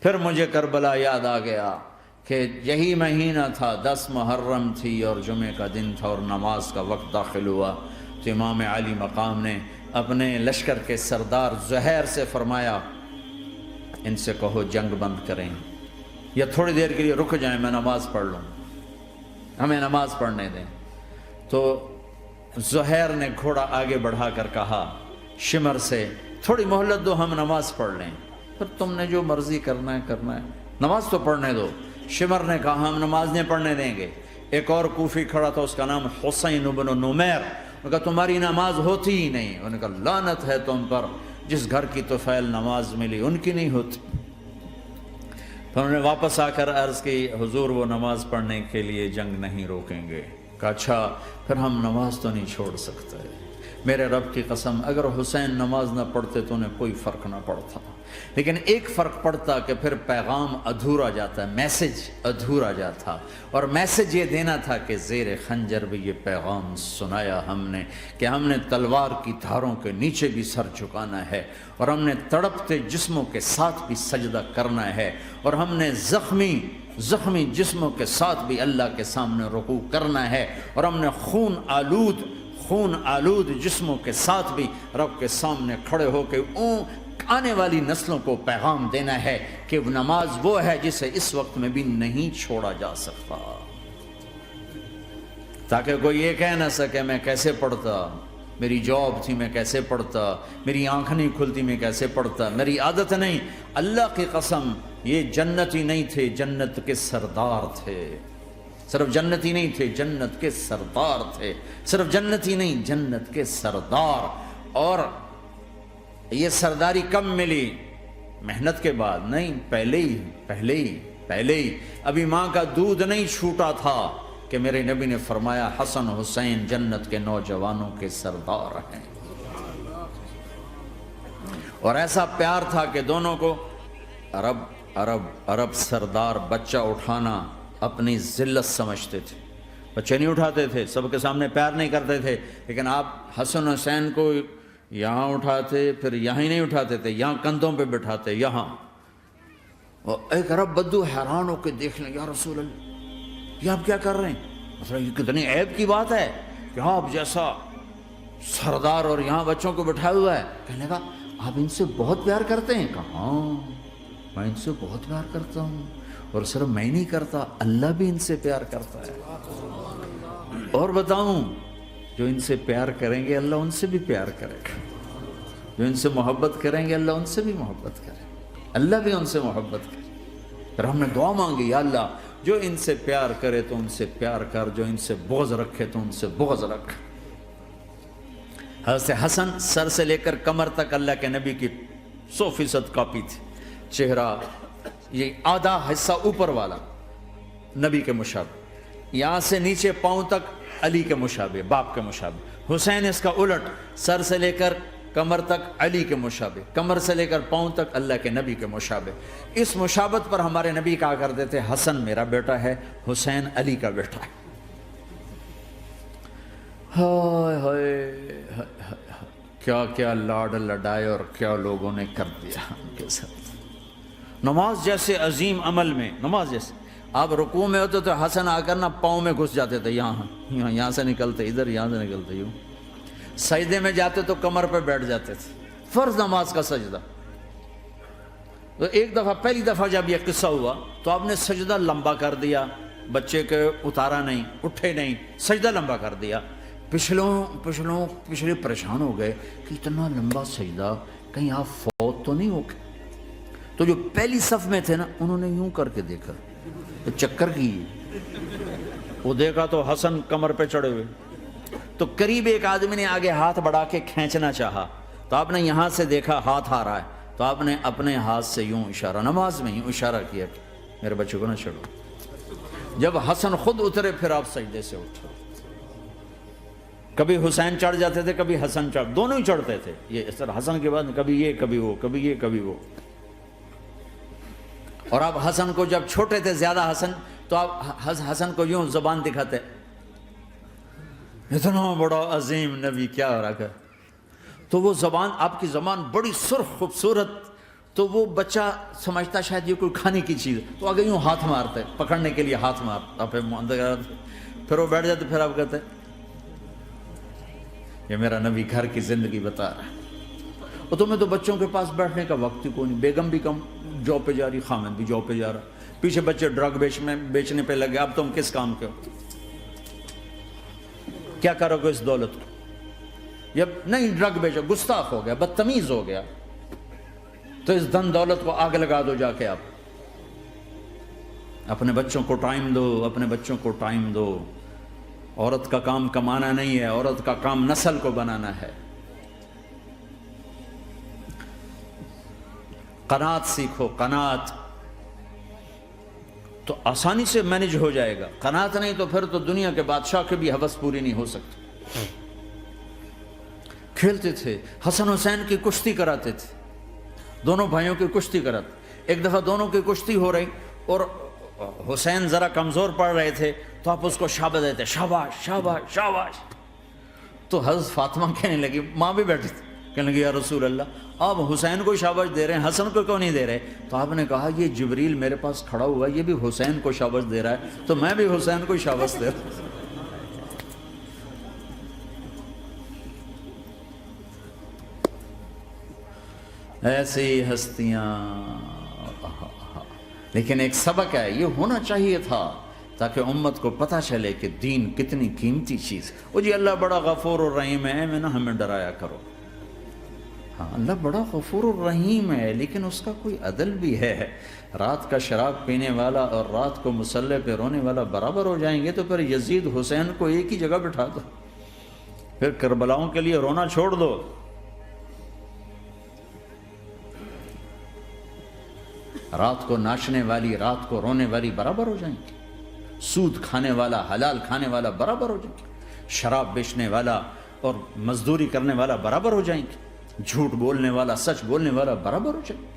پھر مجھے کربلا یاد آ گیا کہ یہی مہینہ تھا، 10 محرم تھی اور جمعے کا دن تھا اور نماز کا وقت داخل ہوا تو امام علی مقام نے اپنے لشکر کے سردار زہیر سے فرمایا ان سے کہو جنگ بند کریں یا تھوڑی دیر کے لیے رک جائیں، میں نماز پڑھ لوں، ہمیں نماز پڑھنے دیں۔ تو زہیر نے گھوڑا آگے بڑھا کر کہا شمر سے تھوڑی مہلت دو، ہم نماز پڑھ لیں، پھر تم نے جو مرضی کرنا ہے، نماز تو پڑھنے دو۔ شمر نے کہا ہم نماز نہیں پڑھنے دیں گے۔ ایک اور کوفی کھڑا تھا، اس کا نام حسین بن نمیر، انہوں نے کہا تمہاری نماز ہوتی ہی نہیں۔ انہوں نے کہا لعنت ہے تم پر، جس گھر کی طفیل نماز ملی ان کی نہیں ہوتی۔ پھر انہوں نے واپس آ کر عرض کی حضور وہ نماز پڑھنے کے لیے جنگ نہیں روکیں گے۔ کہا اچھا پھر ہم نماز تو نہیں چھوڑ سکتے۔ میرے رب کی قسم اگر حسین نماز نہ پڑھتے تو انہیں کوئی فرق نہ پڑتا، لیکن ایک فرق پڑتا کہ پھر پیغام ادھورا جاتا، میسج ادھورا جاتا، اور میسج یہ دینا تھا کہ زیر خنجر بھی یہ پیغام سنایا ہم نے کہ ہم نے تلوار کی دھاروں کے نیچے بھی سر جھکانا ہے، اور ہم نے تڑپتے جسموں کے ساتھ بھی سجدہ کرنا ہے، اور ہم نے زخمی جسموں کے ساتھ بھی اللہ کے سامنے رکوع کرنا ہے، اور ہم نے خون آلود جسموں کے ساتھ بھی رب کے سامنے کھڑے ہو کے آنے والی نسلوں کو پیغام دینا ہے کہ نماز وہ ہے جسے اس وقت میں بھی نہیں چھوڑا جا سکتا، تاکہ کوئی یہ کہہ نہ سکے میں کیسے پڑھتا، میری جاب تھی میں کیسے پڑھتا، میری آنکھ نہیں کھلتی میں کیسے پڑھتا، میری عادت نہیں۔ اللہ کی قسم یہ جنتی نہیں تھے، جنت کے سردار تھے، صرف جنتی نہیں تھے، جنت کے سردار تھے، صرف جنتی نہیں جنت کے سردار۔ اور یہ سرداری کب ملی؟ محنت کے بعد نہیں، پہلے ہی ابھی ماں کا دودھ نہیں چھوٹا تھا کہ میرے نبی نے فرمایا حسن حسین جنت کے نوجوانوں کے سردار ہیں، اور ایسا پیار تھا کہ دونوں کو عرب سردار بچہ اٹھانا اپنی ذلت سمجھتے تھے، بچے نہیں اٹھاتے تھے، سب کے سامنے پیار نہیں کرتے تھے، لیکن آپ حسن حسین کو یہاں اٹھاتے پھر یہاں ہی نہیں اٹھاتے تھے، یہاں کندھوں پہ بٹھاتے، یہاں۔ اور ایک عرب بدو حیران ہو کے دیکھ لیں یا رسول اللہ یہ آپ کیا کر رہے ہیں؟ مثلا یہ کتنی عیب کی بات ہے کہ آپ جیسا سردار اور یہاں بچوں کو بٹھایا ہوا ہے۔ کہنے کا آپ ان سے بہت پیار کرتے ہیں؟ کہا ہاں میں ان سے بہت پیار کرتا ہوں، اور صرف میں نہیں کرتا اللہ بھی ان سے پیار کرتا ہے، اور بتاؤں جو ان سے پیار کریں گے اللہ ان سے بھی پیار کرے گا، جو ان سے محبت کریں گے اللہ ان سے بھی محبت کرے گا، اللہ بھی ان سے محبت کرے۔ پھر ہم نے دعا مانگی یا اللہ جو ان سے پیار کرے تو ان سے پیار کر، جو ان سے بغض رکھے تو ان سے بغض رکھ۔ حضرت حسن سر سے لے کر کمر تک اللہ کے نبی کی 100% کاپی تھی، چہرہ یہ آدھا حصہ اوپر والا نبی کے مشابہ، یہاں سے نیچے پاؤں تک علی کے مشابہ، باپ کے مشابہ۔ حسین اس کا الٹ، سر سے لے کر کمر تک علی کے مشابہ، کمر سے لے کر پاؤں تک اللہ کے نبی کے مشابہ۔ اس مشابہت پر ہمارے نبی کہا کرتے تھے حسن میرا بیٹا ہے، حسین علی کا بیٹا ہے۔ ہائے ہائے کیا کیا لاڈ لڈائے اور کیا لوگوں نے کر دیا ان کے ساتھ۔ نماز جیسے عظیم عمل میں، نماز جیسے آپ رکوع میں ہوتے تو حسن آ کر نہ پاؤں میں گھس جاتے تھے، یہاں سے نکلتے ادھر، یہاں سے نکلتے یوں، سجدے میں جاتے تو کمر پہ بیٹھ جاتے تھے، فرض نماز کا سجدہ۔ تو ایک دفعہ پہلی دفعہ جب یہ قصہ ہوا تو آپ نے سجدہ لمبا کر دیا، بچے کے اتارا نہیں، اٹھے نہیں، سجدہ لمبا کر دیا۔ پچھلے پریشان ہو گئے کہ اتنا لمبا سجدہ کہیں آپ فوت تو نہیں ہو گئے؟ تو جو پہلی صف میں تھے نا انہوں نے یوں کر کے دیکھا تو چکر کی، وہ دیکھا تو حسن کمر پہ چڑھے ہوئے، تو قریب ایک آدمی نے آگے ہاتھ بڑھا کے کھینچنا چاہا تو آپ نے یہاں سے دیکھا ہاتھ آ رہا ہے تو آپ نے اپنے ہاتھ سے یوں اشارہ، نماز میں یوں اشارہ کیا کہ میرے بچے کو نہ چڑھو۔ جب حسن خود اترے پھر آپ سجدے سے اٹھے، کبھی حسین چڑھ جاتے تھے کبھی حسن دونوں ہی چڑھتے تھے، یہ اس طرح حسن کے بعد کبھی یہ کبھی وہ، کبھی یہ کبھی وہ۔ اور آپ حسن کو جب چھوٹے تھے زیادہ حسن تو آپ حسن کو یوں زبان دکھاتے، اتنا بڑا عظیم نبی کیا ہو رہا ہے، تو وہ زبان آپ کی زبان بڑی سرخ خوبصورت تو وہ بچہ سمجھتا شاید یہ کوئی کھانے کی چیز ہے، تو آگے یوں ہاتھ مارتا ہے، پکڑنے کے لیے ہاتھ مارتا، پھر وہ بیٹھ جاتے، پھر آپ کہتے ہیں یہ میرا نبی گھر کی زندگی بتا رہا ہے۔ اور تمہیں تو بچوں کے پاس بیٹھنے کا وقت ہی کوئی نہیں، بیگم بھی کم جاب پہ جا رہی، خامد بھی جاب پہ جا رہا، پیچھے بچے ڈرگ بیچنے پہ لگے، اب تم کس کام کے ہو؟ کیا کرو گے اس دولت کو؟ جب نہیں ڈرگ بیچو، گستاخ ہو گیا، بدتمیز ہو گیا، تو اس دن دولت کو آگ لگا دو جا کے۔ آپ اپنے بچوں کو ٹائم دو، اپنے بچوں کو ٹائم دو۔ عورت کا کام کمانا نہیں ہے، عورت کا کام نسل کو بنانا ہے۔ قناعت سیکھو، قناعت تو آسانی سے مینج ہو جائے گا، قناعت نہیں تو پھر تو دنیا کے بادشاہ کی بھی ہوس پوری نہیں ہو سکتی۔ کھیلتے تھے، حسن حسین کی کشتی کراتے تھے، دونوں بھائیوں کی کشتی کراتے۔ ایک دفعہ دونوں کی کشتی ہو رہی اور حسین ذرا کمزور پڑ رہے تھے، تو آپ اس کو شاباش دیتے، شاباش شاباش شاباش۔ تو حضرت فاطمہ کہنے لگی، ماں بھی بیٹھی تھی، کہنے لگی یا رسول اللہ آپ حسین کو شاباش دے رہے ہیں، حسن کو کیوں نہیں دے رہے؟ تو آپ نے کہا یہ جبریل میرے پاس کھڑا ہوا ہے، یہ بھی حسین کو شاباش دے رہا ہے، تو میں بھی حسین کو شاباش دے رہا ہوں۔ ایسی ہستیاں، لیکن ایک سبق ہے، یہ ہونا چاہیے تھا تاکہ امت کو پتہ چلے کہ دین کتنی قیمتی چیز۔ وہ جی اللہ بڑا غفور الرحیم ہے، میں نہ ہمیں ڈرایا کرو۔ ہاں اللہ بڑا غفور الرحیم ہے، لیکن اس کا کوئی عدل بھی ہے۔ رات کا شراب پینے والا اور رات کو مصلی پہ رونے والا برابر ہو جائیں گے، تو پھر یزید حسین کو ایک ہی جگہ بٹھا دو، پھر کربلاؤں کے لیے رونا چھوڑ دو۔ رات کو ناچنے والی، رات کو رونے والی برابر ہو جائیں گے، سود کھانے والا، حلال کھانے والا برابر ہو جائیں گے، شراب بیچنے والا اور مزدوری کرنے والا برابر ہو جائیں گے، جھوٹ بولنے والا، سچ بولنے والا برابر ہو جائیں گے۔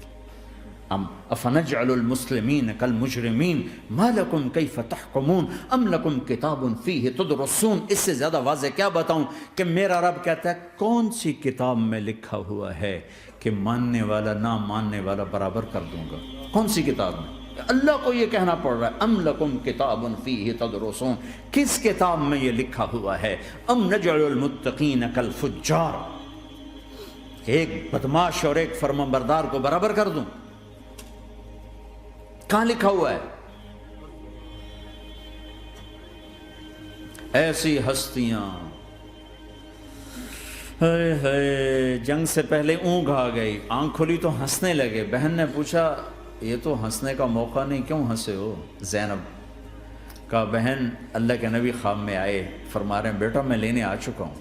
افنجعل المسلمین کالمجرمین ما لکم کیف تحکمون ام لکم کتاب فیہ تدرسون۔ اس سے زیادہ واضح کیا بتاؤں کہ میرا رب کہتا ہے کون سی کتاب میں لکھا ہوا ہے کہ ماننے والا نہ ماننے والا برابر کر دوں گا؟ کون سی کتاب میں؟ اللہ کو یہ کہنا پڑ رہا ہے ام لکم کتاب فیہ تدرسون، کس کتاب میں یہ لکھا ہوا ہے؟ ام نجعل المتقین کالفجار، ایک بدماش اور ایک فرمانبردار کو برابر کر دوں؟ کہاں لکھا ہوا ہے؟ ایسی ہستیاں، جنگ سے پہلے اونگ آ گئی، آنکھ کھلی تو ہنسنے لگے۔ بہن نے پوچھا یہ تو ہنسنے کا موقع نہیں، کیوں ہنسے ہو؟ زینب کہا بہن اللہ کے نبی خواب میں آئے، فرما رہے ہیں بیٹا میں لینے آ چکا ہوں،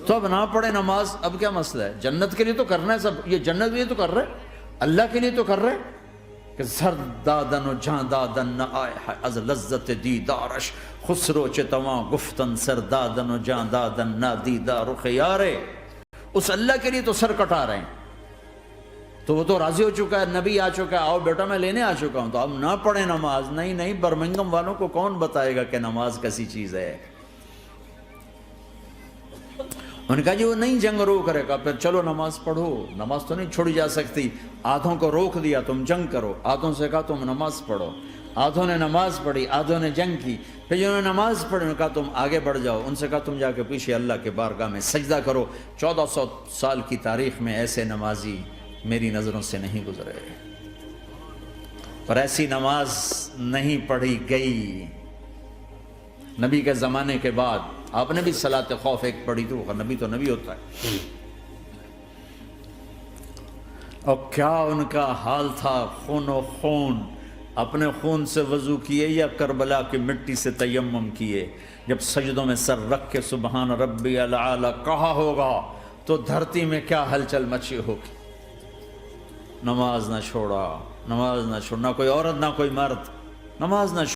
تو اب نہ پڑھے نماز، اب کیا مسئلہ ہے؟ جنت کے لیے تو کرنا ہے سب، یہ جنت کے لیے تو کر رہے، اللہ کے لیے تو کر رہے کہ زر دادن و جان دادن نہ آئے از لذت دیدارش، خسرو چتواں گفتن سر دادن و جان دادن نہ دیدار رخ یارے۔ اس اللہ کے لیے تو سر کٹا رہے ہیں، تو وہ تو راضی ہو چکا ہے، نبی آ چکا ہے، آؤ بیٹا میں لینے آ چکا ہوں، تو اب نہ پڑھیں نماز؟ نہیں نہیں، برمنگم والوں کو کون بتائے گا کہ نماز کیسی چیز ہے؟ انہوں نے کہا جی وہ نہیں جنگ روک کرے گا، پھر چلو نماز پڑھو، نماز تو نہیں چھوڑی جا سکتی۔ آدھوں کو روک دیا تم جنگ کرو، آدھوں سے کہا تم نماز پڑھو، آدھوں نے نماز پڑھی، آدھوں نے جنگ کی۔ پھر جنہوں نے نماز پڑھی انہوں نے کہا تم آگے بڑھ جاؤ، ان سے کہا تم جا کے پیچھے اللہ کے بارگاہ میں سجدہ کرو۔ 1400 سال کی تاریخ میں ایسے نمازی میری نظروں سے نہیں گزرے، اور ایسی نماز نہیں پڑھی گئی نبی کے زمانے کے بعد۔ آپ نے بھی صلاۃ خوف ایک پڑھی تھی، وہ نبی تو نبی ہوتا ہے، اور کیا ان کا حال تھا، خون و خون، اپنے خون سے وضو کیے یا کربلا کی مٹی سے تیمم کیے؟ جب سجدوں میں سر رکھ کے سبحان ربی الاعلی کہا ہوگا تو دھرتی میں کیا ہلچل مچی ہوگی۔ نماز نہ چھوڑا، نماز نہ چھوڑنا، کوئی عورت نہ کوئی مرد، نماز نہ چھوڑا۔